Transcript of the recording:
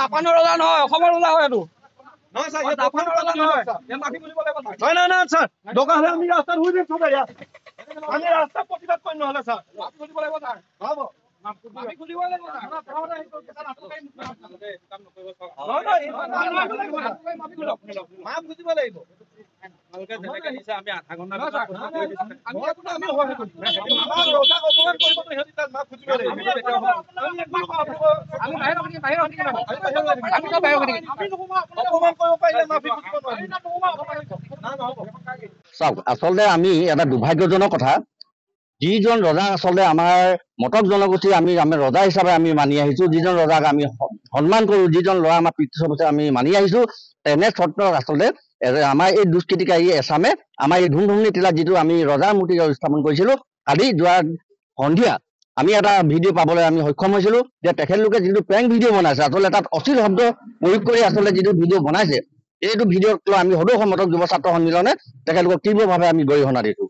জাপানৰ ৰজা নহয়, অসমৰ ৰজা হয় এইটো। নহয় স্যাৰ, এই জাপানৰ ৰজা নহয়। এই মাফি খুলিব লাগিব স্যাৰ। নহয় স্যাৰ, দৰকাৰ হ'লে আমি ৰাস্তাত শুই দিম চবে ইয়াত। আমি ৰাস্তাত প্ৰতিবাদ কৰিম নহ'লে স্যাৰ। মাফি খুলিব লাগিব স্যাৰ। হ'ব। মাফি খুলিব লাগিব স্যাৰ। মাফ খুজিব লাগিব। ভালকে যেনেকে দিছে আমি আধা ঘণ্টা আমি ৰজাক অপমান কৰিব সিহঁতি তাত মাফ খুজিব লাগিব। আমি বাহিৰত থাকিম, বাহিৰত থাকিম। আমি চব বাহিৰত থাকিম। অপমান কৰিব পাৰিলে মাফি খুজিব নোৱাৰিম। চাওক, আচলতে আমি এটা দুৰ্ভাগ্যজনক কথা, যিজন ৰজাক আচলতে আমাৰ মটক জনগোষ্ঠী আমি ৰজা হিচাপে আমি মানি আহিছো, যিজন ৰজাক আমি সন্মান কৰো, যিজন ল'ৰা আমাৰ পিতৃ আমি মানি আহিছো, তেনে স্বত্বত আচলতে আমাৰ এই দুষ্কৃতিকাৰী এছামে আমাৰ এই ধুমধুমনি টিলাত যিটো আমি ৰজাৰ মূৰ্তি স্থাপন কৰিছিলো, কালি যোৱা সন্ধিয়া আমি এটা ভিডিঅ' পাবলৈ আমি সক্ষম হৈছিলো যে তেখেতলোকে যিটো প্ৰেংক ভিডিঅ' বনাইছে, আচলতে তাত অশ্লীল শব্দ প্ৰয়োগ কৰি আচলতে যিটো ভিডিঅ' বনাইছে, এইটো ভিডিঅ'ক লৈ আমি সদৌ মটক যুৱ ছাত্ৰ সন্মিলনে তেখেতলোকক তীব্ৰভাৱে আমি গৰিহণা দিছো।